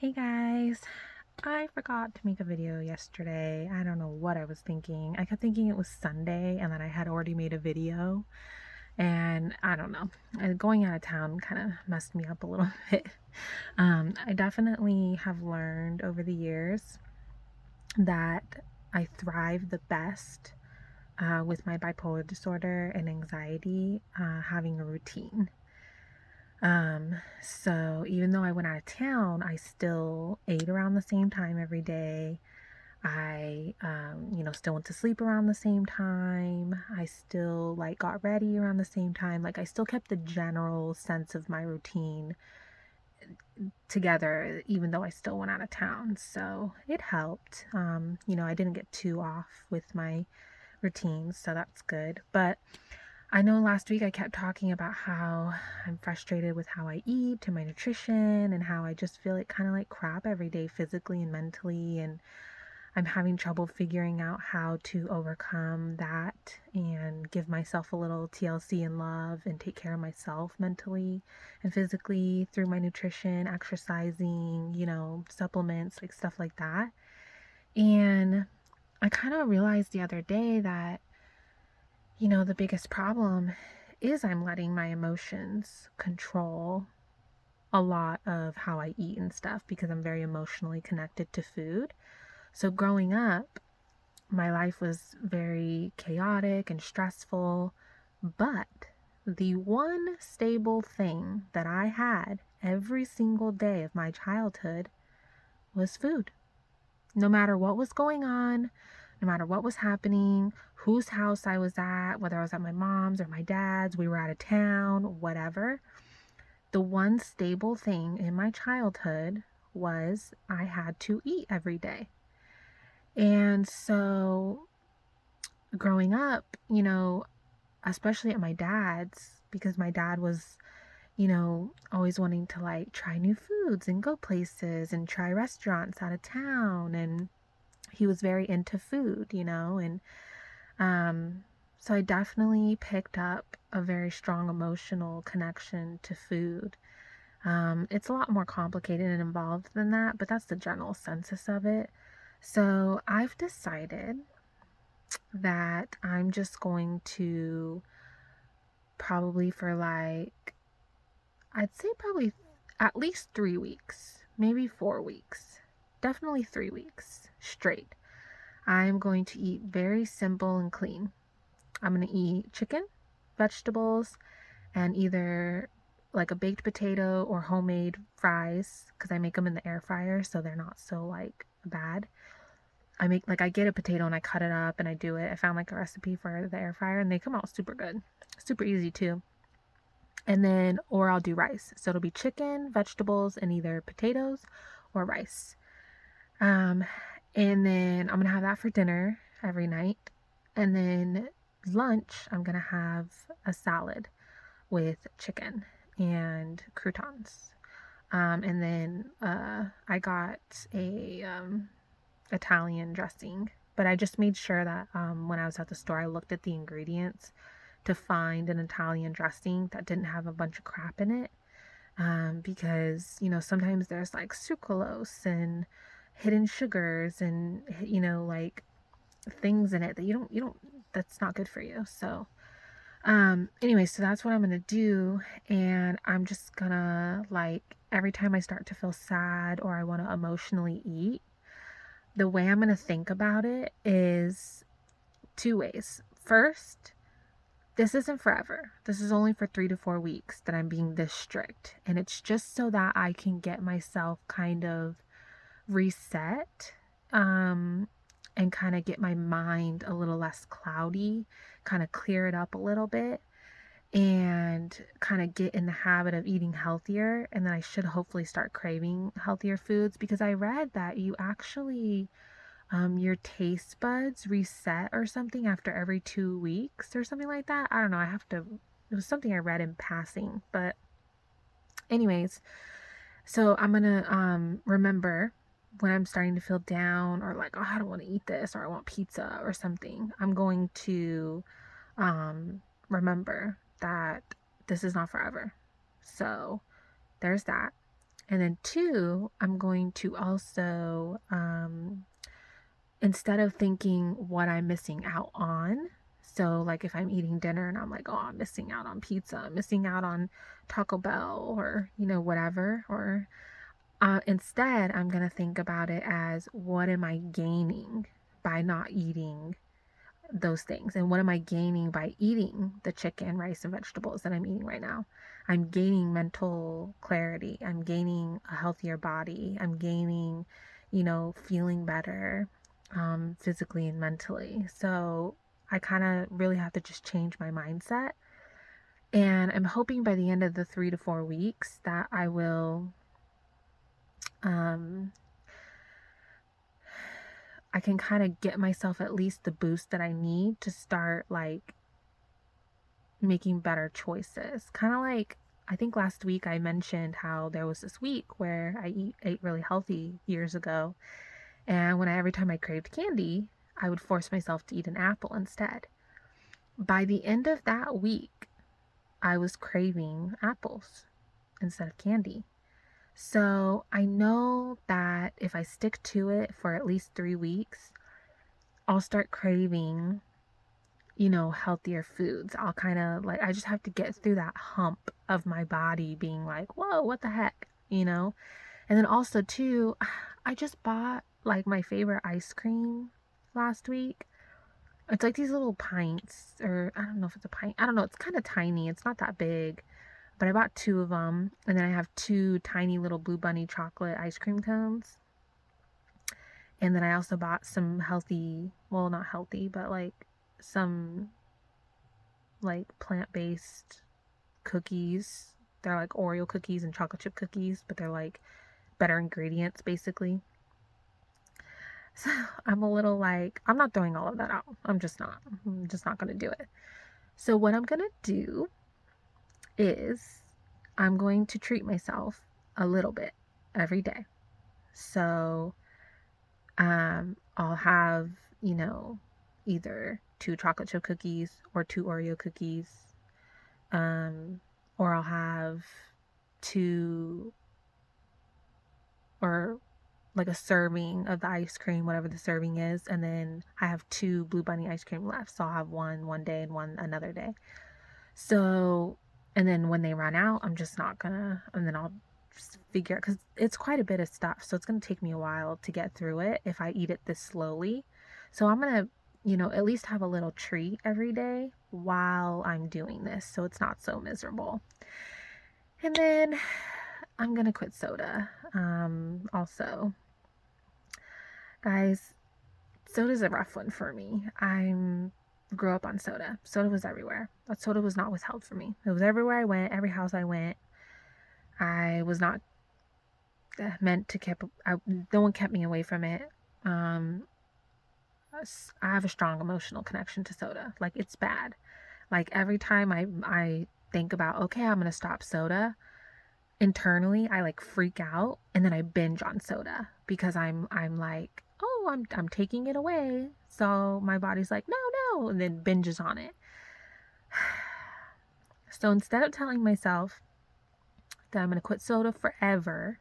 Hey guys, I forgot to make a video yesterday. I don't know what I was thinking. I kept thinking it was Sunday and that I had already made a video. And I don't know. Going out of town kind of messed me up a little bit. I definitely have learned over the years that I thrive the best with my bipolar disorder and anxiety, having a routine. So even though I went out of town, I still ate around the same time every day. I, still went to sleep around the same time. I still like got ready around the same time. Like I still kept the general sense of my routine together, even though I still went out of town. So it helped. I didn't get too off with my routine, so that's good. But I know last week I kept talking about how I'm frustrated with how I eat and my nutrition and how I just feel like kind of like crap every day physically and mentally, and I'm having trouble figuring out how to overcome that and give myself a little TLC and love and take care of myself mentally and physically through my nutrition, exercising, supplements, like stuff like that. And I kind of realized the other day that the biggest problem is I'm letting my emotions control a lot of how I eat and stuff because I'm very emotionally connected to food. So growing up, my life was very chaotic and stressful, but the one stable thing that I had every single day of my childhood was food. No matter what was going on, no matter what was happening, whose house I was at, whether I was at my mom's or my dad's, we were out of town, whatever. The one stable thing in my childhood was I had to eat every day. And so growing up, especially at my dad's, because my dad was, always wanting to like try new foods and go places and try restaurants out of town. And he was very into food, and um, so I definitely picked up a very strong emotional connection to food. It's a lot more complicated and involved than that, but that's the general census of it. So I've decided that I'm just going to probably for like, I'd say probably at least 3 weeks, maybe 4 weeks, definitely 3 weeks straight. I'm going to eat very simple and clean. I'm going to eat chicken, vegetables, and either like a baked potato or homemade fries because I make them in the air fryer so they're not so like bad. I get a potato and I cut it up and I do it. I found like a recipe for the air fryer and they come out super good. Super easy too. And then, or I'll do rice. So it'll be chicken, vegetables, and either potatoes or rice. Um, and then I'm gonna have that for dinner every night. And then lunch, I'm gonna have a salad with chicken and croutons. And then I got a Italian dressing, but I just made sure that when I was at the store, I looked at the ingredients to find an Italian dressing that didn't have a bunch of crap in it. Because sometimes there's like sucralose and hidden sugars and like things in it that you don't that's not good for you. So anyway, so that's what I'm gonna do, and I'm just gonna like every time I start to feel sad or I want to emotionally eat, the way I'm gonna think about it is two ways. First, this isn't forever. This is only for 3 to 4 weeks that I'm being this strict. And it's just so that I can get myself kind of reset, um, and kind of get my mind a little less cloudy, kind of clear it up a little bit, and kind of get in the habit of eating healthier. And then I should hopefully start craving healthier foods because I read that you actually your taste buds reset or something after every 2 weeks or something like that. I don't know. It was something I read in passing. But, anyways, so I'm gonna remember when I'm starting to feel down or like, oh, I don't want to eat this or I want pizza or something. I'm going to remember that this is not forever. So, there's that. And then two, I'm going to also, instead of thinking what I'm missing out on, so like if I'm eating dinner and I'm like, oh, I'm missing out on pizza, I'm missing out on Taco Bell or, whatever, or instead, I'm going to think about it as what am I gaining by not eating those things? And what am I gaining by eating the chicken, rice, and vegetables that I'm eating right now? I'm gaining mental clarity. I'm gaining a healthier body. I'm gaining, feeling better physically and mentally. So I kind of really have to just change my mindset. And I'm hoping by the end of the 3 to 4 weeks that um, I can kind of get myself at least the boost that I need to start like making better choices. Kind of like, I think last week I mentioned how there was this week where I ate really healthy years ago. And every time I craved candy, I would force myself to eat an apple instead. By the end of that week, I was craving apples instead of candy. So I know that if I stick to it for at least 3 weeks, I'll start craving, healthier foods. I'll kind of like, I just have to get through that hump of my body being like, whoa, what the heck, And then also, too, I just bought like my favorite ice cream last week. It's like these little pints, or I don't know if it's a pint. I don't know. It's kind of tiny. It's not that big. But I bought two of them. And then I have two tiny little Blue Bunny chocolate ice cream cones. And then I also bought some healthy, well, not healthy, but like some like plant-based cookies. They're like Oreo cookies and chocolate chip cookies, but they're like better ingredients basically. So I'm a little like, I'm not throwing all of that out. I'm just not. I'm just not going to do it. So what I'm going to do is I'm going to treat myself a little bit every day. So I'll have, either 2 chocolate chip cookies or 2 Oreo cookies. Or I'll have two, or like a serving of the ice cream, whatever the serving is, and then I have 2 Blue Bunny ice cream left. So I'll have one day and one another day. So, and then when they run out, I'm just not gonna, and then I'll just figure out, because it's quite a bit of stuff. So it's gonna take me a while to get through it if I eat it this slowly. So I'm gonna, at least have a little treat every day while I'm doing this. So it's not so miserable. And then I'm gonna quit soda. Also, guys, soda's a rough one for me. Grew up on soda. Soda was everywhere. But soda was not withheld from me. It was everywhere I went, every house I went. I was not meant to keep. No one kept me away from it. I have a strong emotional connection to soda. Like, it's bad. Like, every time I think about, okay, I'm gonna stop soda, internally I like freak out, and then I binge on soda because I'm like, oh, I'm taking it away. So my body's like, no, and then binges on it. So instead of telling myself that I'm going to quit soda forever,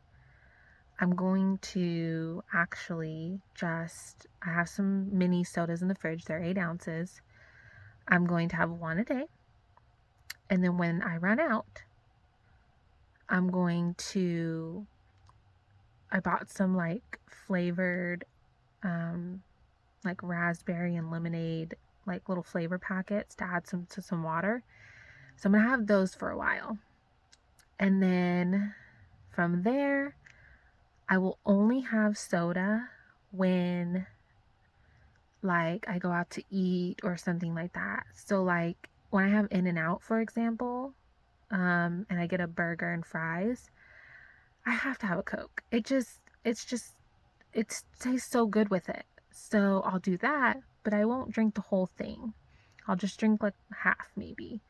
I'm going to actually I have some mini sodas in the fridge. They're 8 ounces. I'm going to have one a day. And then when I run out, I'm going to, I bought some like flavored, like raspberry and lemonade, like little flavor packets to add to some water. So I'm going to have those for a while. And then from there, I will only have soda when like I go out to eat or something like that. So like when I have In-N-Out, for example, and I get a burger and fries, I have to have a Coke. It tastes so good with it. So I'll do that, but I won't drink the whole thing. I'll just drink like half maybe,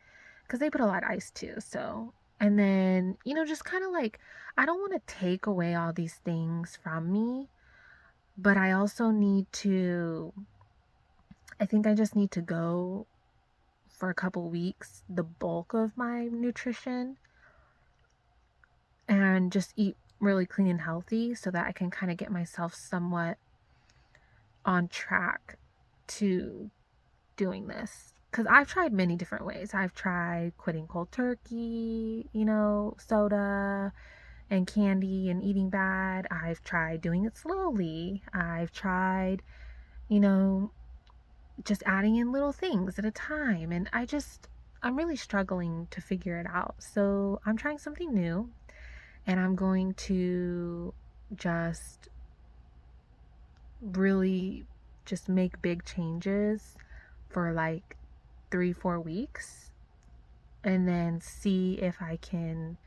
because they put a lot of ice too. So, and then, just kind of like, I don't want to take away all these things from me, but I also I think I just need to go for a couple weeks, the bulk of my nutrition, and just eat really clean and healthy so that I can kind of get myself somewhat on track to doing this. Because I've tried many different ways. I've tried quitting cold turkey, soda and candy and eating bad. I've tried doing it slowly. I've tried, you know, just adding in little things at a time. And I'm really struggling to figure it out. So I'm trying something new, and I'm going to just really just make big changes for like 3-4 weeks, and then see if I can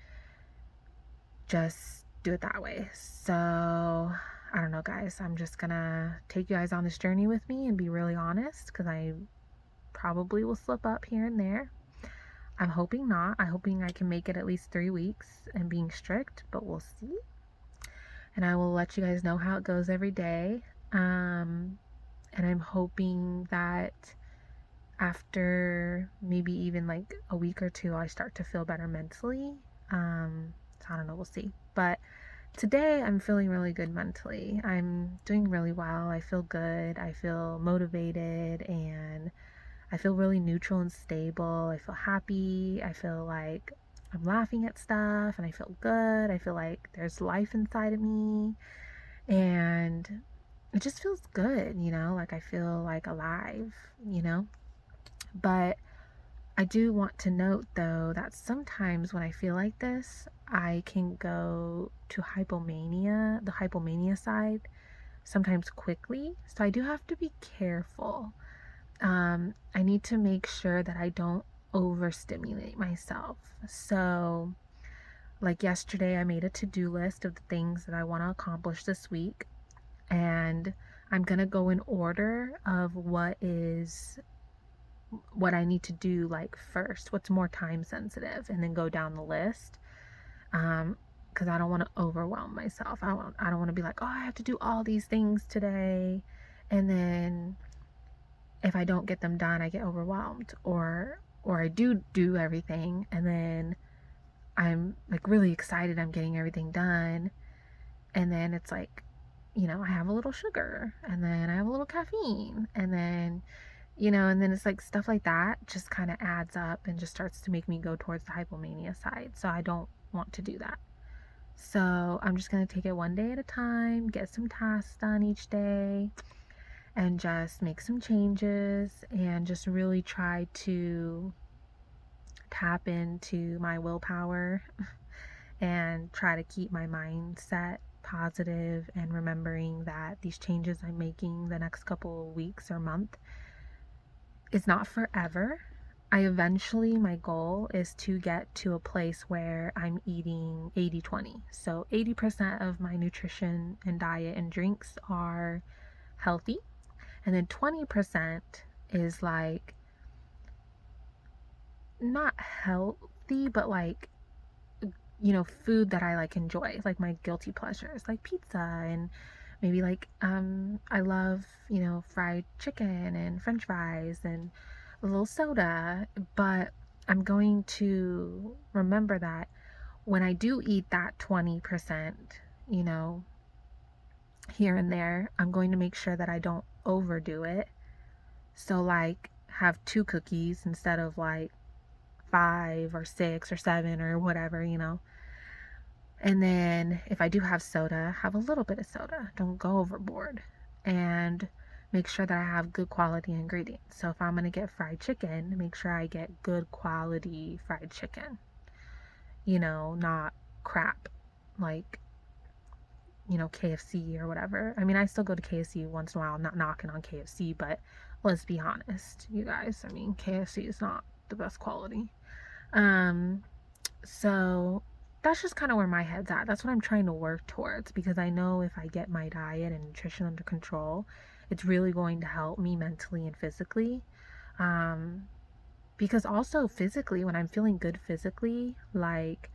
just do it that way. So I don't know, guys. I'm just gonna take you guys on this journey with me and be really honest, because I probably will slip up here and there. I'm hoping not. I'm hoping I can make it at least 3 weeks and being strict, but we'll see. And I will let you guys know how it goes every day. And I'm hoping that after maybe even like a week or two, I start to feel better mentally. So I don't know, we'll see. But today I'm feeling really good mentally. I'm doing really well. I feel good. I feel motivated, and I feel really neutral and stable. I feel happy. I feel like I'm laughing at stuff, and I feel good. I feel like there's life inside of me, and it just feels good, like I feel like alive. But I do want to note, though, that sometimes when I feel like this, I can go to hypomania, the hypomania side, sometimes quickly. So I do have to be careful. I need to make sure that I don't overstimulate myself. So, like yesterday, I made a to-do list of the things that I want to accomplish this week, and I'm gonna go in order of what I need to do like first, what's more time sensitive, and then go down the list. Because I don't want to overwhelm myself. I don't want to be like, oh, I have to do all these things today, and then if I don't get them done, I get overwhelmed, or I do everything, and then I'm like really excited I'm getting everything done, and then it's like, I have a little sugar, and then I have a little caffeine, and then it's like stuff like that just kind of adds up and just starts to make me go towards the hypomania side. So I don't want to do that. So I'm just going to take it one day at a time, get some tasks done each day, and just make some changes, and just really try to tap into my willpower and try to keep my mindset positive, and remembering that these changes I'm making the next couple of weeks or month is not forever. My goal is to get to a place where I'm eating 80/20. So 80% of my nutrition and diet and drinks are healthy, and then 20% is like not healthy, but like, food that I like enjoy, like my guilty pleasures, like pizza, and maybe like I love, fried chicken and french fries and a little soda. But I'm going to remember that when I do eat that 20%, you know, here and there, I'm going to make sure that I don't overdo it. So like have 2 cookies instead of like 5 or 6 or 7 or whatever. And then if I do have soda, have a little bit of soda. Don't go overboard. And make sure that I have good quality ingredients. So if I'm going to get fried chicken, make sure I get good quality fried chicken. Not crap like, KFC or whatever. I mean, I still go to KFC once in a while. I'm not knocking on KFC, but let's be honest, you guys. I mean, KFC is not the best quality. So that's just kind of where my head's at. That's what I'm trying to work towards, because I know if I get my diet and nutrition under control, it's really going to help me mentally and physically. Um, because also physically, when I'm feeling good physically, like,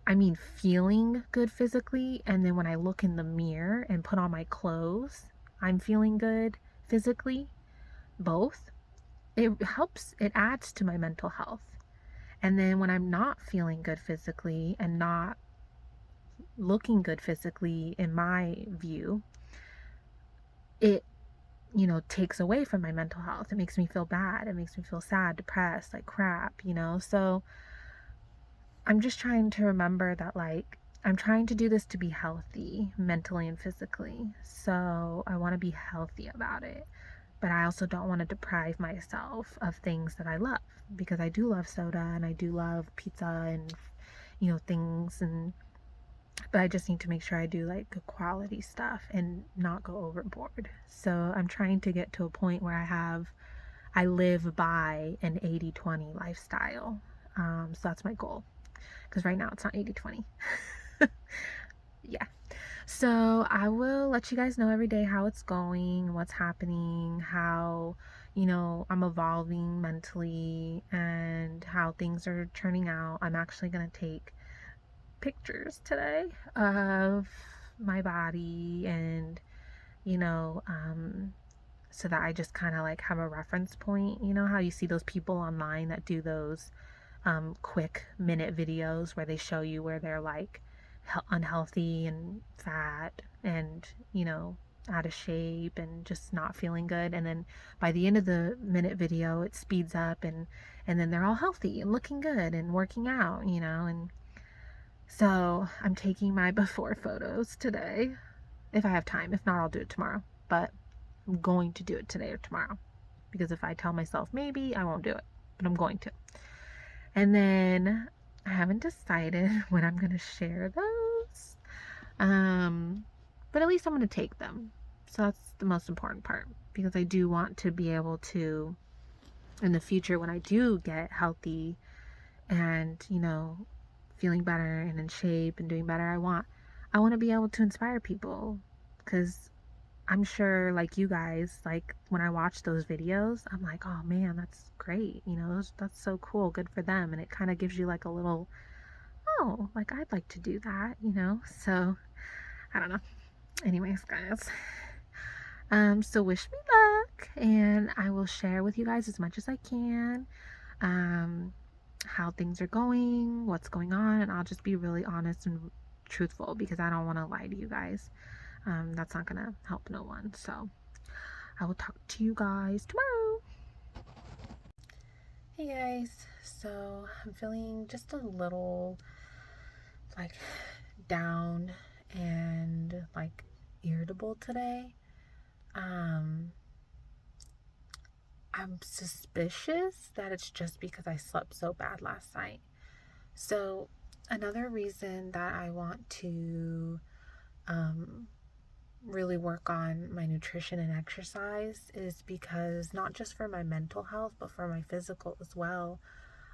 I mean, feeling good physically, and then when I look in the mirror and put on my clothes, I'm feeling good physically, both. It helps, it adds to my mental health. And then when I'm not feeling good physically and not looking good physically, in my view, it, takes away from my mental health. It makes me feel bad. It makes me feel sad, depressed, like crap. So I'm just trying to remember that, like, I'm trying to do this to be healthy mentally and physically. So I want to be healthy about it. But I also don't want to deprive myself of things that I love, because I do love soda and I do love pizza and, things. But I just need to make sure I do like good quality stuff and not go overboard. So I'm trying to get to a point where I live by an 80/20 lifestyle. So that's my goal, because right now it's not 80/20. Yeah. So I will let you guys know every day how it's going, what's happening, how, I'm evolving mentally, and how things are turning out. I'm actually going to take pictures today of my body, and, you know, um, so that I just kind of like have a reference point. You know how you see those people online that do those quick minute videos where they show you where they're like unhealthy and fat and, out of shape and just not feeling good. And then by the end of the minute video, it speeds up, and then they're all healthy and looking good and working out. And so I'm taking my before photos today if I have time. If not, I'll do it tomorrow. But I'm going to do it today or tomorrow, because if I tell myself maybe, I won't do it. But I'm going to. And then I haven't decided when I'm going to share those. But at least I'm going to take them. So that's the most important part, because I do want to be able to, in the future, when I do get healthy and, feeling better and in shape and doing better, I want to be able to inspire people, because I'm sure, like you guys, like when I watch those videos, I'm like, oh man, that's great. That's so cool. Good for them. And it kind of gives you like a little, oh, like I'd like to do that. So I don't know. Anyways, guys. So wish me luck, and I will share with you guys as much as I can. Um, how things are going, what's going on, and I'll just be really honest and truthful, because I don't want to lie to you guys. That's not gonna help no one. So I will talk to you guys tomorrow. Hey guys, so I'm feeling just a little like down and like irritable today. Um, I'm suspicious that it's just because I slept so bad last night. So, another reason that I want to um, really work on my nutrition and exercise is because, not just for my mental health, but for my physical as well.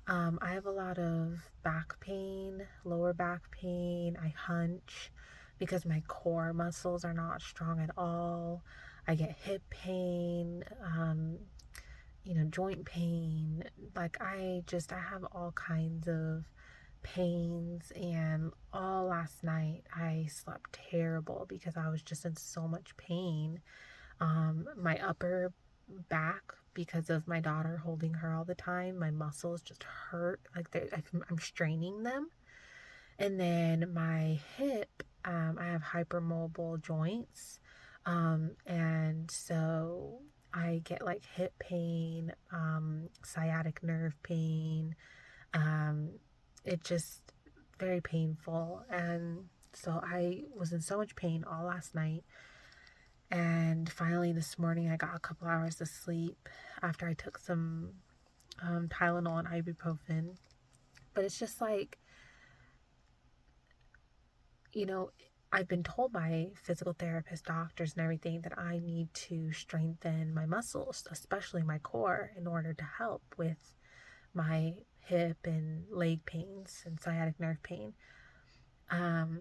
I have a lot of back pain, lower back pain. I hunch because my core muscles are not strong at all. I get hip pain, joint pain. Like I have all kinds of pains, and all last night I slept terrible because I was just in so much pain. My upper back, because of my daughter holding her all the time, my muscles just hurt, like I'm straining them. And then my hip, I have hypermobile joints, and so I get like hip pain, sciatic nerve pain. um, it just very painful. And so I was in so much pain all last night, and finally this morning I got a couple hours of sleep after I took some Tylenol and ibuprofen. But it's just like, you know, I've been told by physical therapists, doctors, and everything that I need to strengthen my muscles, especially my core, in order to help with my hip and leg pains and sciatic nerve pain. Um,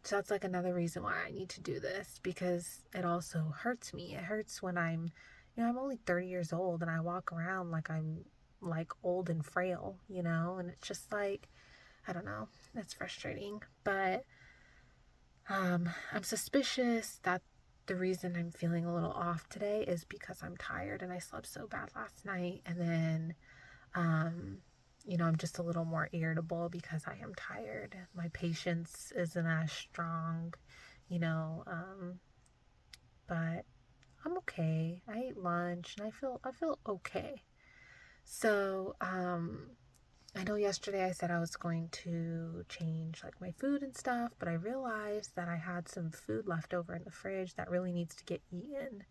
so that's like another reason why I need to do this, because it also hurts me. It hurts when I'm only 30 years old and I walk around like I'm like old and frail, and it's just like, I don't know, it's frustrating. But I'm suspicious that the reason I'm feeling a little off today is because I'm tired and I slept so bad last night. And then, um, I'm just a little more irritable because I am tired. My patience isn't as strong, you know, but I'm okay. I ate lunch and I feel okay. So, I know yesterday I said I was going to change like my food and stuff, but I realized that I had some food left over in the fridge that really needs to get eaten.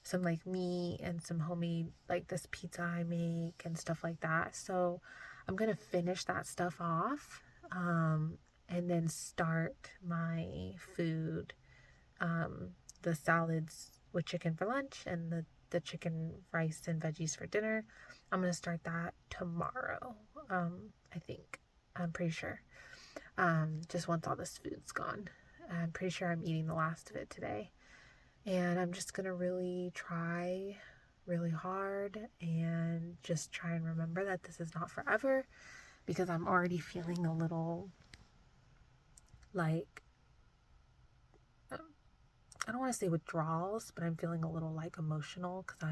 Some like meat and some homemade, like this pizza I make and stuff like that. So I'm gonna finish that stuff off, and then start my food, um, the salads with chicken for lunch and the chicken, rice, and veggies for dinner. I'm gonna start that tomorrow. I think. I'm pretty sure. Just once all this food's gone. I'm pretty sure I'm eating the last of it today. And I'm just gonna really try really hard and just try and remember that this is not forever, because I'm already feeling a little like, I don't want to say withdrawals, but I'm feeling a little like emotional because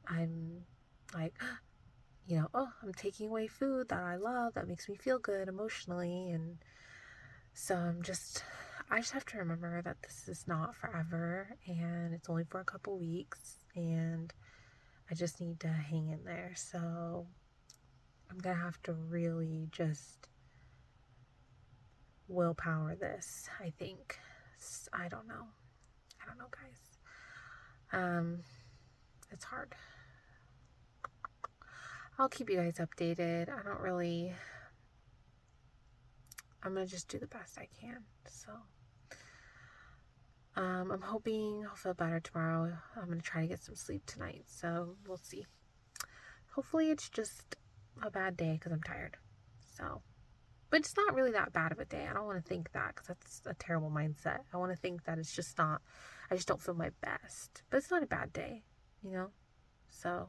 I'm like, oh, I'm taking away food that I love that makes me feel good emotionally. And so I just have to remember that this is not forever and it's only for a couple weeks, and I just need to hang in there. So I'm gonna have to really just willpower this, I think. I don't know. I don't know, guys. It's hard. I'll keep you guys updated. I'm gonna just do the best I can. So, I'm hoping I'll feel better tomorrow. I'm gonna try to get some sleep tonight. So we'll see. Hopefully it's just a bad day because I'm tired. So, but it's not really that bad of a day. I don't want to think that, because that's a terrible mindset. I want to think that it's just not, I just don't feel my best. But it's not a bad day, you know? So,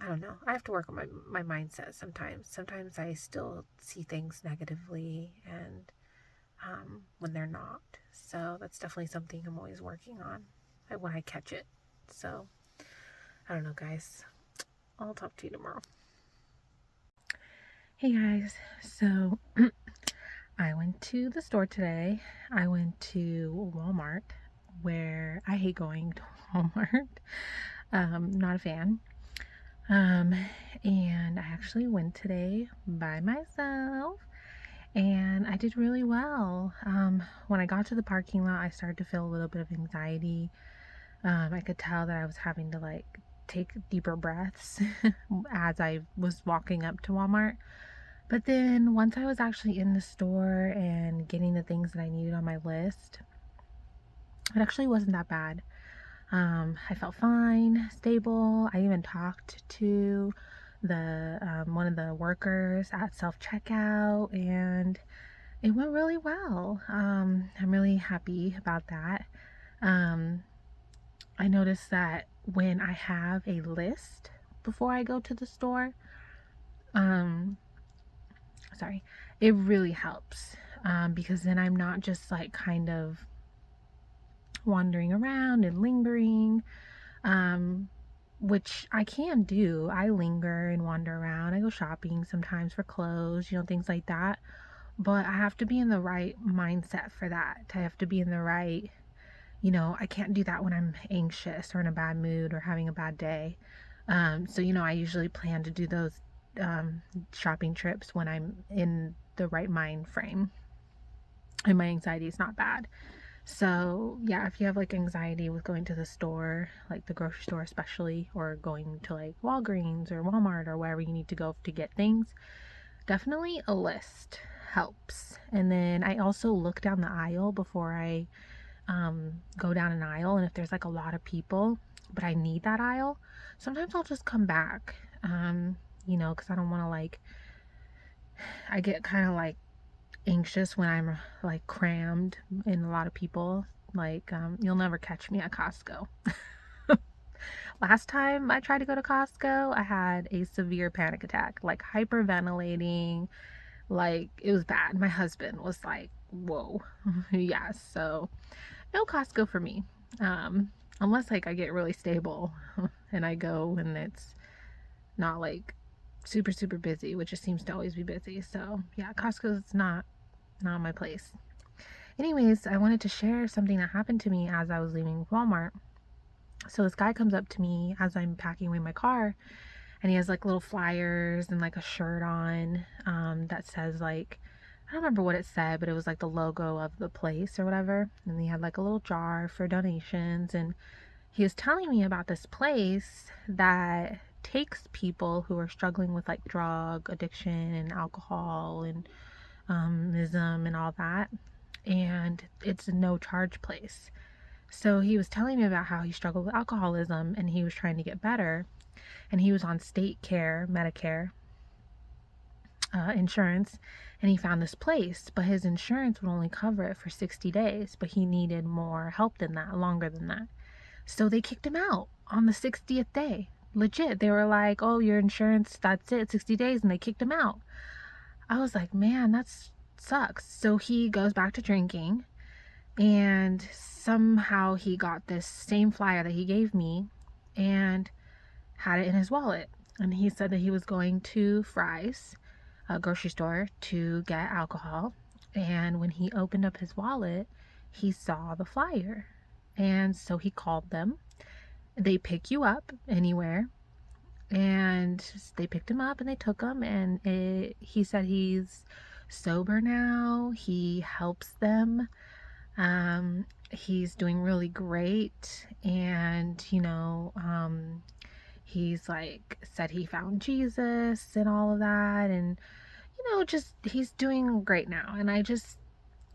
I don't know. I have to work on my mindset sometimes. Sometimes I still see things negatively, and when they're not. So that's definitely something I'm always working on when I catch it. So I don't know, guys. I'll talk to you tomorrow. Hey guys. So I went to the store today. I went to Walmart, where I hate going to Walmart. Not a fan. Um, and I actually went today by myself, and I did really well. When I got to the parking lot, I started to feel a little bit of anxiety. I could tell that I was having to like take deeper breaths as I was walking up to Walmart. But then once I was actually in the store and getting the things that I needed on my list, it actually wasn't that bad. I felt fine, stable. I even talked to the one of the workers at self checkout, and it went really well. I'm really happy about that. Um, I noticed that when I have a list before I go to the store, um, sorry, it really helps, because then I'm not just like kind of wandering around and lingering, um, which I can do. I linger and wander around. I go shopping sometimes for clothes, things like that. But I have to be in the right mindset for that. I have to be in the right, I can't do that when I'm anxious or in a bad mood or having a bad day. So, I usually plan to do those shopping trips when I'm in the right mind frame and my anxiety is not bad. So, yeah, if you have like anxiety with going to the store, like the grocery store especially, or going to like Walgreens or Walmart or wherever you need to go to get things, definitely a list helps. And then I also look down the aisle before I go down an aisle, and if there's like a lot of people, but I need that aisle, sometimes I'll just come back, because I don't want to like, I get kind of like anxious when I'm like crammed in a lot of people. Like, you'll never catch me at Costco. Last time I tried to go to Costco, I had a severe panic attack, like hyperventilating, like it was bad. My husband was like, whoa. Yeah, so no Costco for me. Unless like I get really stable and I go and it's not like super, super busy, which just seems to always be busy. So yeah, Costco's not my place. Anyways, I wanted to share something that happened to me as I was leaving Walmart. So this guy comes up to me as I'm packing away my car, and he has like little flyers and like a shirt on that says like, I don't remember what it said, but it was like the logo of the place or whatever. And he had like a little jar for donations, and he was telling me about this place that takes people who are struggling with like drug addiction and alcohol and ism and all that, and it's a no charge place. So he was telling me about how he struggled with alcoholism and he was trying to get better, and he was on state care, Medicare insurance, and he found this place, but his insurance would only cover it for 60 days, but he needed more help than that, longer than that. So they kicked him out on the 60th day. Legit. They were like, oh, your insurance, that's it, 60 days, and they kicked him out. I was like, man, that sucks. So he goes back to drinking, and somehow he got this same flyer that he gave me and had it in his wallet. And he said that he was going to Fry's, a grocery store, to get alcohol. And when he opened up his wallet, he saw the flyer. And so he called them. They pick you up anywhere. And they picked him up and they took him. And he said he's sober now. He helps them. He's doing really great. And, he's like said he found Jesus and all of that, and just he's doing great now. And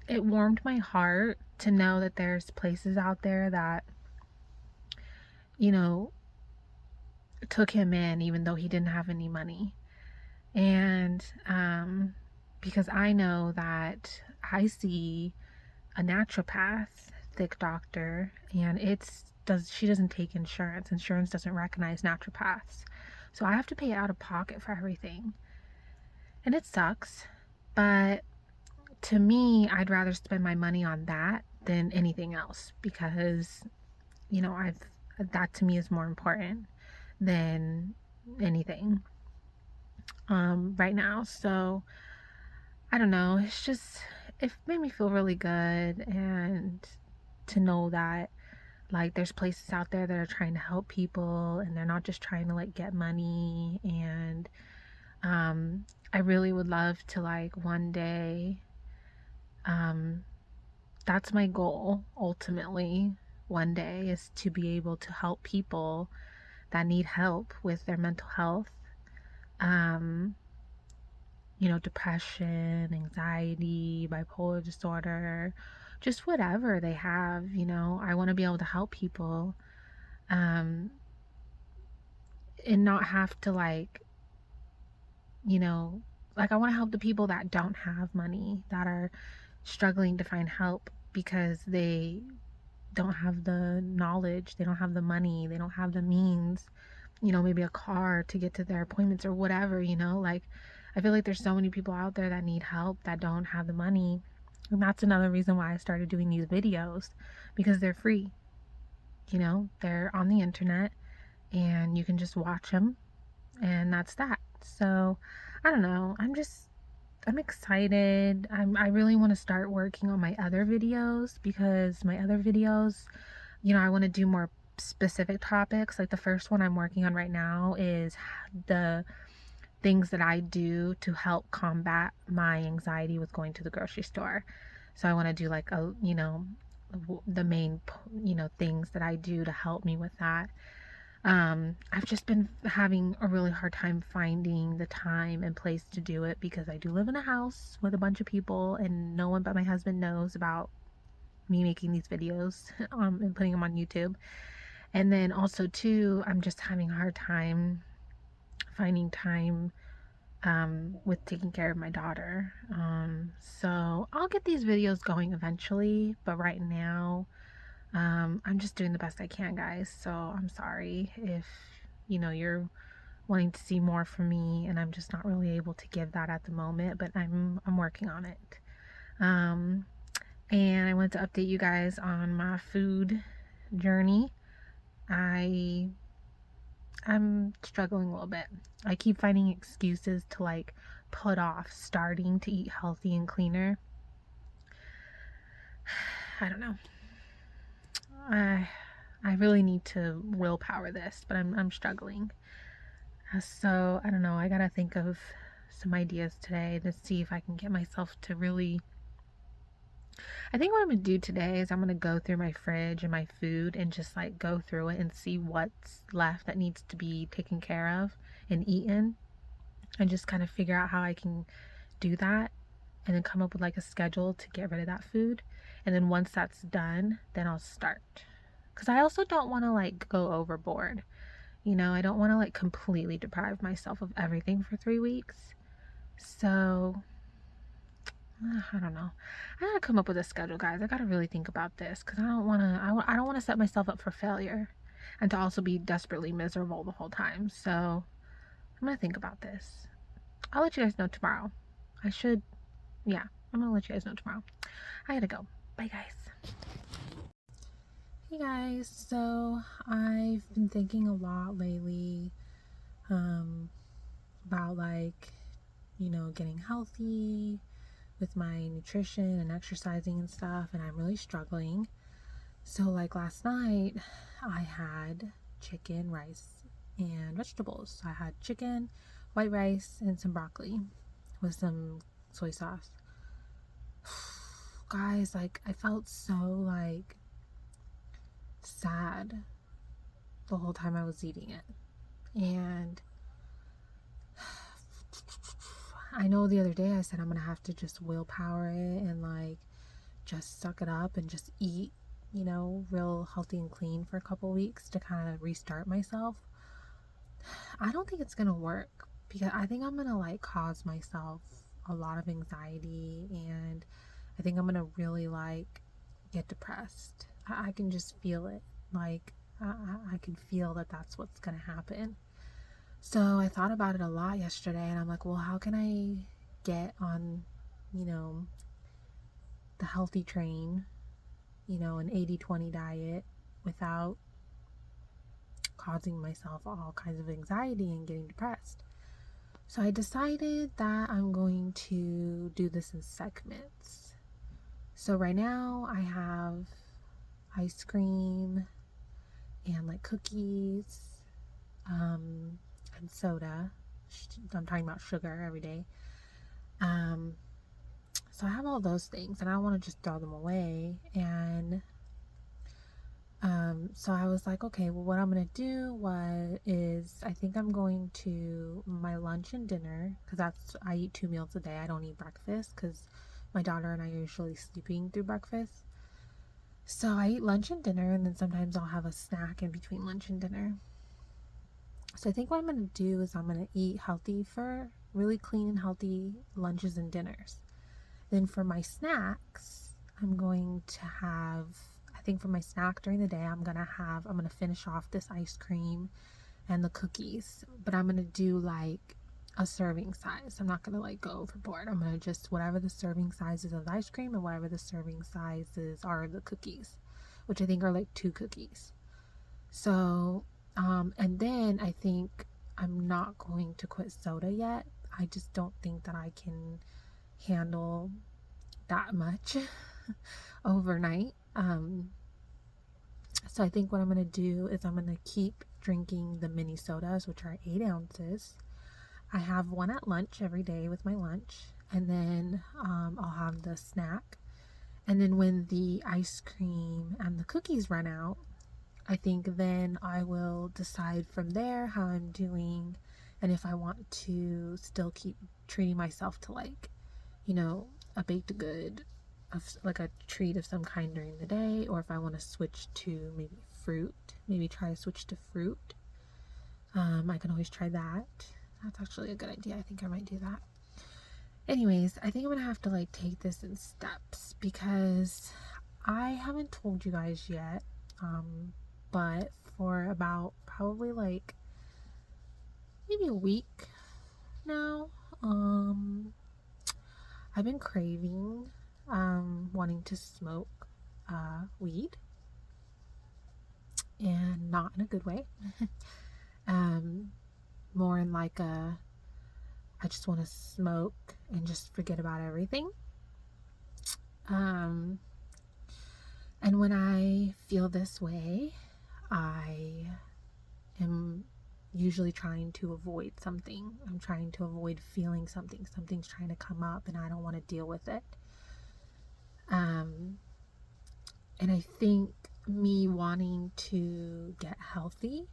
it warmed my heart to know that there's places out there that you know took him in even though he didn't have any money. And because I know that I see a naturopathic doctor, and she doesn't take insurance doesn't recognize naturopaths, so I have to pay out of pocket for everything. And it sucks, but to me, I'd rather spend my money on that than anything else, because I've that to me is more important than anything right now. So I don't know, it made me feel really good, and to know that like there's places out there that are trying to help people, and they're not just trying to like get money. And I really would love to like one day, um that's my goal ultimately, one day, is to be able to help people that need help with their mental health, um depression, anxiety, bipolar disorder, just whatever they have. I want to be able to help people, um and not have to you know I want to help the people that don't have money, that are struggling to find help because they don't have the knowledge, they don't have the money, they don't have the means, maybe a car to get to their appointments or whatever. Like, I feel like there's so many people out there that need help that don't have the money. And that's another reason why I started doing these videos, because they're free. They're on the internet and you can just watch them, and that's that. So I don't know, I'm excited. I really want to start working on my other videos, because my other videos, I want to do more specific topics. Like the first one I'm working on right now is the things that I do to help combat my anxiety with going to the grocery store. So I want to do like the main, things that I do to help me with that. I've just been having a really hard time finding the time and place to do it, because I do live in a house with a bunch of people and no one but my husband knows about me making these videos and putting them on YouTube. And then also too, I'm just having a hard time finding time with taking care of my daughter. So I'll get these videos going eventually, but right now, I'm just doing the best I can, guys. So I'm sorry if you're wanting to see more from me, and I'm just not really able to give that at the moment, but I'm working on it. Um, and I wanted to update you guys on my food journey. I I'm struggling a little bit. I keep finding excuses to like put off starting to eat healthy and cleaner. I don't know. I really need to willpower this, but I'm struggling. So I don't know. I gotta think of some ideas today to see if I can get myself to really. I think what I'm gonna do today is I'm gonna go through my fridge and my food and just like go through it and see what's left that needs to be taken care of and eaten, and just kind of figure out how I can do that, and then come up with like a schedule to get rid of that food. And then once that's done, then I'll start. Because I also don't want to like go overboard. I don't want to like completely deprive myself of everything for 3 weeks. So, I don't know. I gotta come up with a schedule, guys. I gotta really think about this because I don't want to. I don't want to set myself up for failure, and to also be desperately miserable the whole time. So I'm gonna think about this. I'll let you guys know tomorrow. I should. Yeah, I'm gonna let you guys know tomorrow. I gotta go. Bye, guys. Hey guys. So I've been thinking a lot lately, um, about like getting healthy with my nutrition and exercising and stuff, and I'm really struggling. So, like last night, I had chicken, rice, and vegetables. So I had chicken, white rice, and some broccoli with some soy sauce. Guys, like, I felt so like sad the whole time I was eating it. And I know the other day I said I'm gonna have to just willpower it and like just suck it up and just eat, real healthy and clean for a couple weeks to kind of restart myself. I don't think it's gonna work because I think I'm gonna like cause myself a lot of anxiety, and I think I'm gonna really like get depressed. I can just feel it. Like, I can feel that that's what's gonna happen. So I thought about it a lot yesterday, and I'm like, well, how can I get on, you know, the healthy train, an 80/20 diet without causing myself all kinds of anxiety and getting depressed? So I decided that I'm going to do this in segments. So right now I have ice cream and like cookies, and soda. I'm talking about sugar every day. Um, so I have all those things, and I want to just throw them away. And so I was like, okay, well, what I'm gonna do is I think I'm going to my lunch and dinner, because I eat 2 meals a day. I don't eat breakfast because my daughter and I are usually sleeping through breakfast. So I eat lunch and dinner, and then sometimes I'll have a snack in between lunch and dinner. So I think what I'm gonna do is I'm gonna eat healthy for really clean and healthy lunches and dinners. Then for my snacks, I'm going to have, I think for my snack during the day, I'm going to finish off this ice cream and the cookies, but I'm going to do like a serving size. I'm not going to like go overboard. I'm going to just, whatever the serving sizes of the ice cream and whatever the serving sizes are of the cookies, which I think are like 2 cookies. So, and then I think I'm not going to quit soda yet. I just don't think that I can handle that much overnight. So I think what I'm going to do is I'm going to keep drinking the mini sodas, which are 8 ounces. I have one at lunch every day with my lunch, and then I'll have the snack. And then when the ice cream and the cookies run out, I think then I will decide from there how I'm doing, and if I want to still keep treating myself to like, a baked good of like a treat of some kind during the day, or if I want to switch to maybe try to switch to fruit. I can always try that. That's actually a good idea. I think I might do that. Anyways, I think I'm gonna have to like take this in steps because I haven't told you guys yet, but for about probably like maybe a week now, I've been craving, wanting to smoke weed, and not in a good way. Um, More in like I just want to smoke and just forget about everything. Um, and when I feel this way, I am usually trying to avoid something. I'm trying to avoid feeling something. Something's trying to come up and I don't want to deal with it. Um, and I think me wanting to get healthy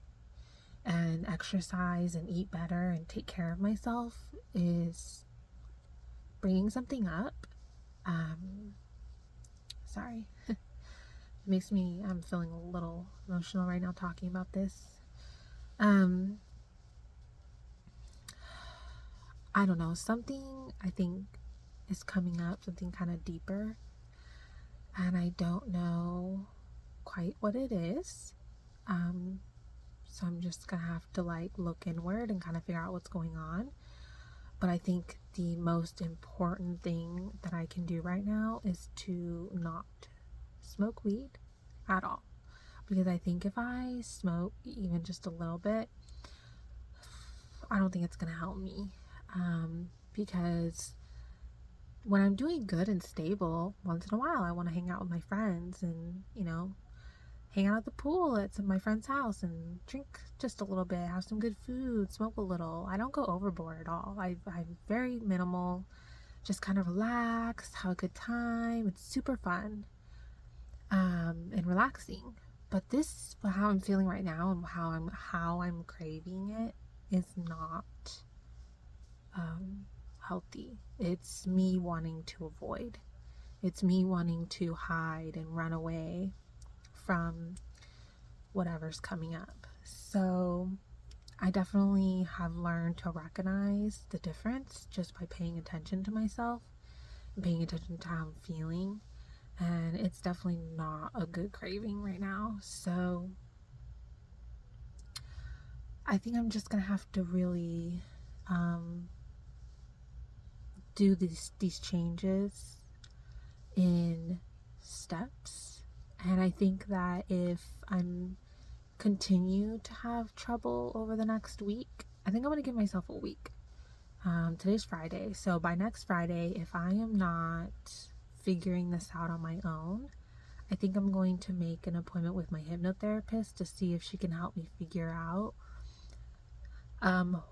and exercise and eat better and take care of myself is bringing something up. Um, Sorry. It makes me, I'm feeling a little emotional right now talking about this. Um, I don't know, something I think is coming up, something kind of deeper, and I don't know quite what it is. Um, so I'm just gonna have to like look inward and kind of figure out what's going on. But I think the most important thing that I can do right now is to not smoke weed at all. Because I think if I smoke even just a little bit, I don't think it's gonna help me. Because when I'm doing good and stable, once in a while I want to hang out with my friends and, hang out at the pool at my friend's house and drink just a little bit, have some good food, smoke a little. I don't go overboard at all. I'm very minimal, just kind of relax, have a good time. It's super fun and relaxing. But this, how I'm feeling right now and how I'm craving it is not um, healthy. It's me wanting to avoid. It's me wanting to hide and run away from whatever's coming up. So I definitely have learned to recognize the difference just by paying attention to myself and paying attention to how I'm feeling. And it's definitely not a good craving right now. So I think I'm just gonna have to really um, do these changes in steps. And I think that if I'm continue to have trouble over the next week, I think I'm gonna give myself a week. Today's Friday, so by next Friday, if I am not figuring this out on my own, I think I'm going to make an appointment with my hypnotherapist to see if she can help me figure out um,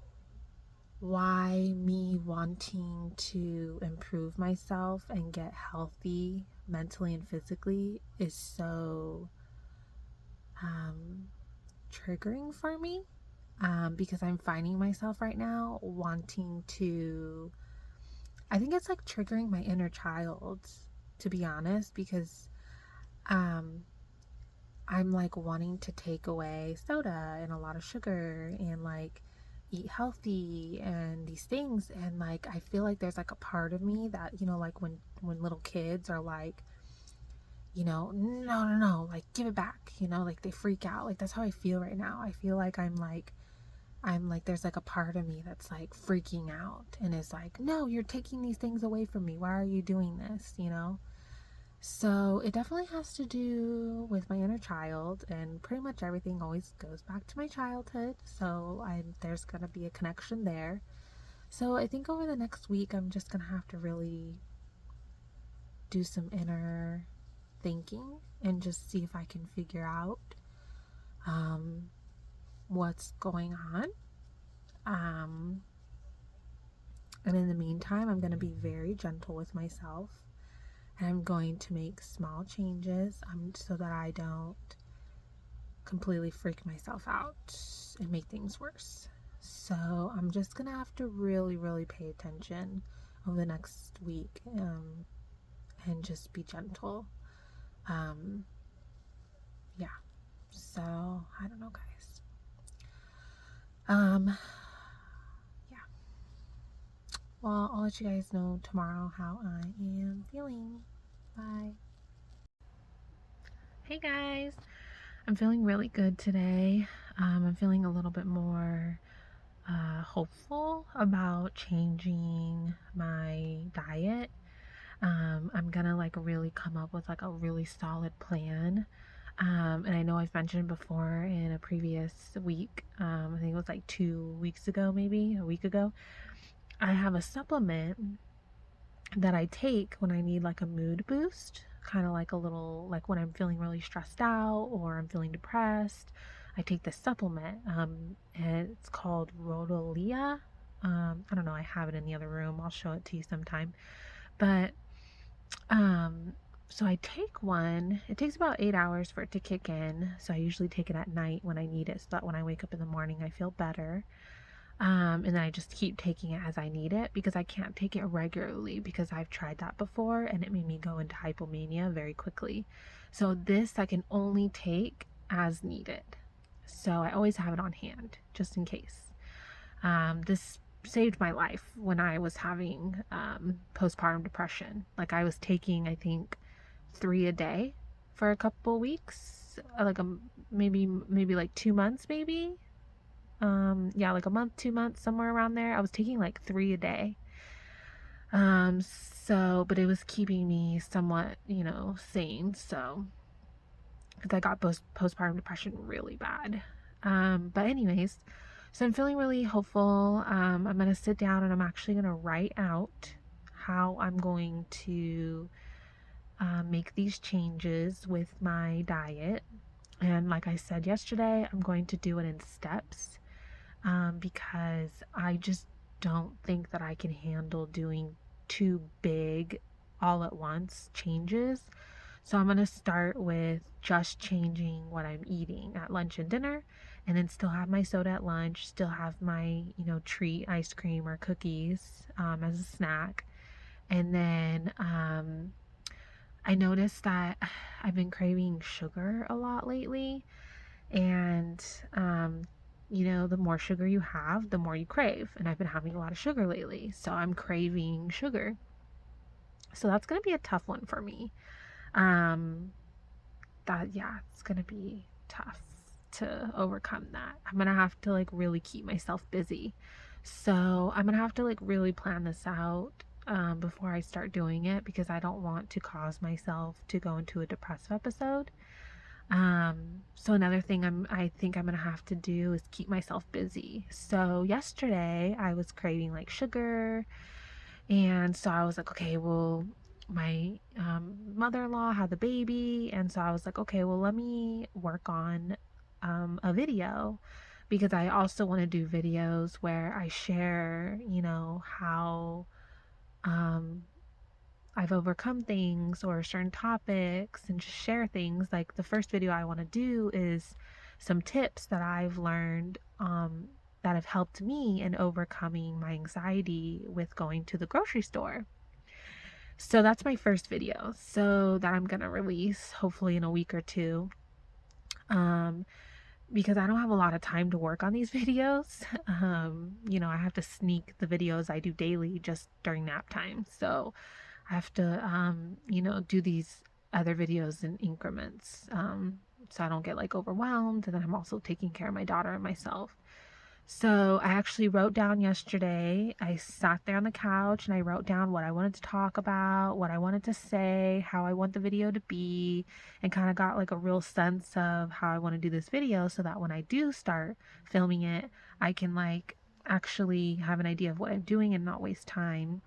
why me wanting to improve myself and get healthy mentally and physically is so triggering for me. Because I'm finding myself right now wanting to, I think it's like triggering my inner child, to be honest, because um, I'm like wanting to take away soda and a lot of sugar and like eat healthy and these things. And like I feel like there's like a part of me that, like when little kids are like, no, no, no, like give it back, like they freak out. Like that's how I feel right now. I feel like I'm like there's like a part of me that's like freaking out and is like, no, you're taking these things away from me, why are you doing this? So it definitely has to do with my inner child, and pretty much everything always goes back to my childhood, so there's gonna be a connection there. So I think over the next week I'm just gonna have to really do some inner thinking and just see if I can figure out um, what's going on. um, And in the meantime, I'm going to be very gentle with myself. And I'm going to make small changes so that I don't completely freak myself out and make things worse. So I'm just going to have to really, really pay attention over the next week and just be gentle. Um, yeah. So I don't know, guys. Yeah. Well, I'll let you guys know tomorrow how I am feeling. Bye. Hey guys, I'm feeling really good today. I'm feeling a little bit more hopeful about changing my diet. I'm gonna like really come up with like a really solid plan And I know I've mentioned before in a previous week, I think it was like 2 weeks ago, maybe a week ago, I have a supplement that I take when I need like a mood boost, kind of like a little, like when I'm feeling really stressed out or I'm feeling depressed. I take this supplement. And it's called Rodalia. I don't know. I have it in the other room. I'll show it to you sometime. But um, so I take one. It takes about 8 hours for it to kick in. So I usually take it at night when I need it, so that when I wake up in the morning, I feel better. And then I just keep taking it as I need it because I can't take it regularly because I've tried that before and it made me go into hypomania very quickly. So this I can only take as needed. So I always have it on hand just in case. This saved my life when I was having postpartum depression. Like I was taking, I think, 3 a day for a couple weeks, like maybe like 2 months, maybe yeah, like a month, 2 months, somewhere around there. I was taking like 3 a day. But it was keeping me somewhat, sane. So, because I got postpartum depression really bad. But anyways, so I'm feeling really hopeful. I'm gonna sit down and I'm actually gonna write out how I'm going to make these changes with my diet. And like I said yesterday, I'm going to do it in steps because I just don't think that I can handle doing too big all at once changes. So I'm going to start with just changing what I'm eating at lunch and dinner, and then still have my soda at lunch, still have my, treat ice cream or cookies as a snack. And then I noticed that I've been craving sugar a lot lately. And, the more sugar you have, the more you crave. And I've been having a lot of sugar lately. So I'm craving sugar. So that's going to be a tough one for me. Um, yeah, it's going to be tough to overcome that. I'm going to have to like really keep myself busy. So I'm going to have to like really plan this out before I start doing it because I don't want to cause myself to go into a depressive episode. So another thing I think I'm gonna have to do is keep myself busy. So yesterday I was craving like sugar, and so I was like, okay, well, my mother-in-law had the baby, and so I was like, okay, well, let me work on a video because I also want to do videos where I share, how um, I've overcome things or certain topics and just share things. Like the first video I want to do is some tips that I've learned that have helped me in overcoming my anxiety with going to the grocery store. So that's my first video. So that I'm going to release hopefully in a week or two. Um, because I don't have a lot of time to work on these videos. I have to sneak the videos I do daily just during nap time. So I have to, do these other videos in increments so I don't get like overwhelmed. And then I'm also taking care of my daughter and myself. So I actually wrote down yesterday, I sat there on the couch and I wrote down what I wanted to talk about, what I wanted to say, how I want the video to be, and kind of got like a real sense of how I want to do this video so that when I do start filming it, I can like actually have an idea of what I'm doing and not waste time.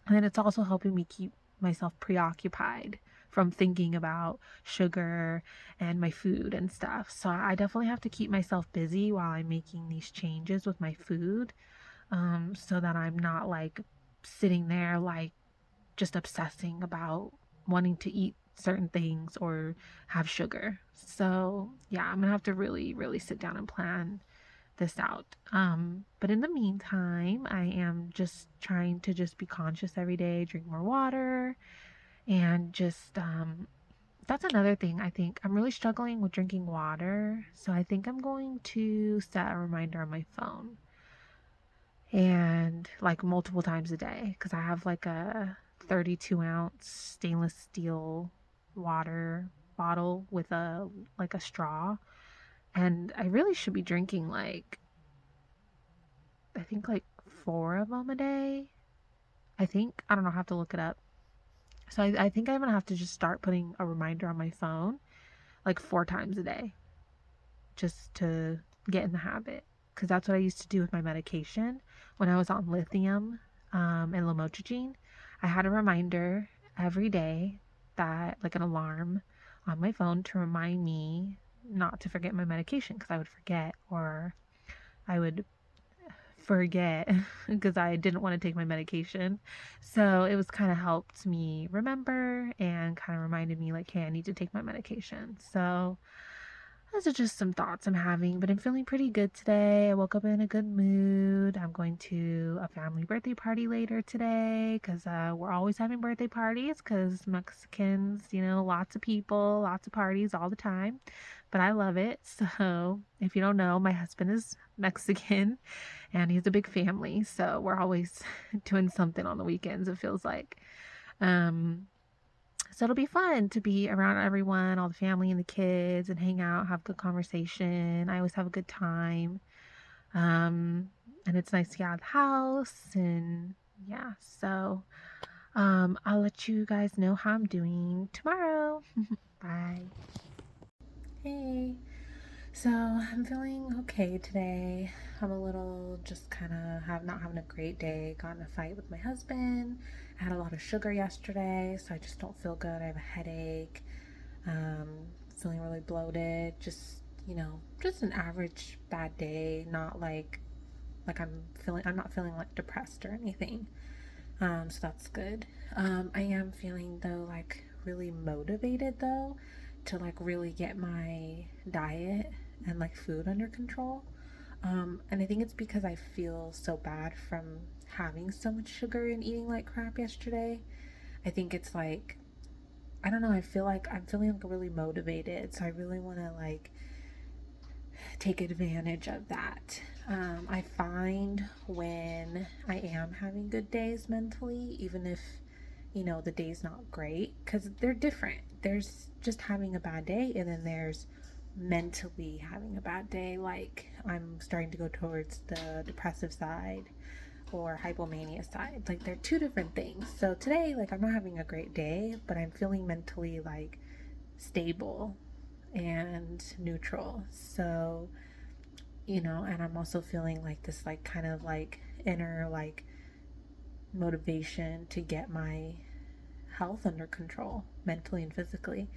And then it's also helping me keep myself preoccupied from thinking about sugar and my food and stuff. So I definitely have to keep myself busy while I'm making these changes with my food so that I'm not like sitting there like just obsessing about wanting to eat certain things or have sugar. So yeah, I'm gonna have to really, really sit down and plan this out. But in the meantime, I am just trying to just be conscious every day, drink more water, and just that's another thing. I think I'm really struggling with drinking water, so I think I'm going to set a reminder on my phone and like multiple times a day because I have like a 32-ounce stainless steel water bottle with a straw, and I really should be drinking like I think like 4 of them a day. I think. I don't know. I have to look it up. So I think I'm going to have to just start putting a reminder on my phone like 4 times a day just to get in the habit. Because that's what I used to do with my medication when I was on lithium and lamotrigine. I had a reminder every day, that like an alarm on my phone to remind me not to forget my medication, because I would forget, or I would forget because I didn't want to take my medication. So it was kind of helped me remember and kind of reminded me like, hey, I need to take my medication. So those are just some thoughts I'm having, but I'm feeling pretty good today. I woke up in a good mood. I'm going to a family birthday party later today because we're always having birthday parties because Mexicans, lots of people, lots of parties all the time. But I love it. So if you don't know, my husband is Mexican and he has a big family. So we're always doing something on the weekends, it feels like. Um, so it'll be fun to be around everyone, all the family and the kids, and hang out, have good conversation. I always have a good time. And it's nice to get out of the house. And yeah, so I'll let you guys know how I'm doing tomorrow. Bye. Hey. So I'm feeling okay today. I'm a little just kind of not having a great day. Got in a fight with my husband. I had a lot of sugar yesterday, so I just don't feel good. I have a headache. Feeling really bloated. Just an average bad day. Not like I'm not feeling like depressed or anything. So that's good. I am feeling though like really motivated though to like really get my diet and like food under control. And I think it's because I feel so bad from having so much sugar and eating like crap yesterday. I think it's like, I don't know, I feel like I'm feeling like really motivated. So I really want to like take advantage of that. I find when I am having good days mentally, even if the day's not great, because they're different. There's just having a bad day, and then there's mentally having a bad day. Like I'm starting to go towards the depressive side or hypomania side. Like they're two different things. So today, like I'm not having a great day, but I'm feeling mentally like stable and neutral. So, and I'm also feeling like this, like kind of like inner like motivation to get my health under control mentally and physically.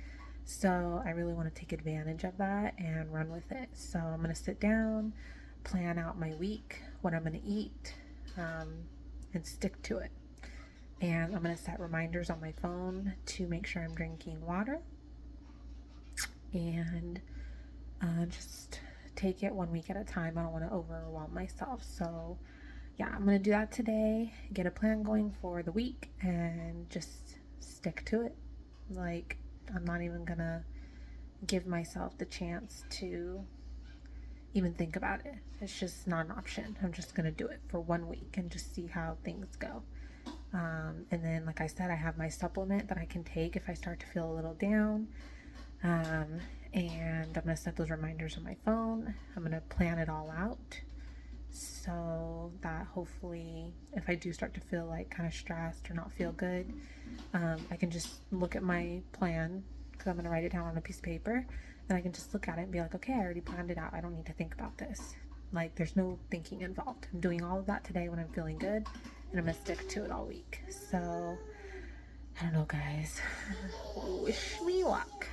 So I really want to take advantage of that and run with it. So I'm going to sit down, plan out my week, what I'm going to eat, um, and stick to it. And I'm going to set reminders on my phone to make sure I'm drinking water and just take it one week at a time. I don't want to overwhelm myself. So yeah, I'm going to do that today, get a plan going for the week, and just stick to it. Like, I'm not even going to give myself the chance to even think about it. It's just not an option. I'm just going to do it for 1 week and just see how things go. And then, like I said, I have my supplement that I can take if I start to feel a little down. And I'm going to set those reminders on my phone. I'm going to plan it all out so that hopefully if I do start to feel like kind of stressed or not feel good, I can just look at my plan, because I'm going to write it down on a piece of paper, and I can just look at it and be like, okay, I already planned it out. I don't need to think about this. Like there's no thinking involved. I'm doing all of that today when I'm feeling good, and I'm going to stick to it all week. So I don't know, guys. Wish me luck.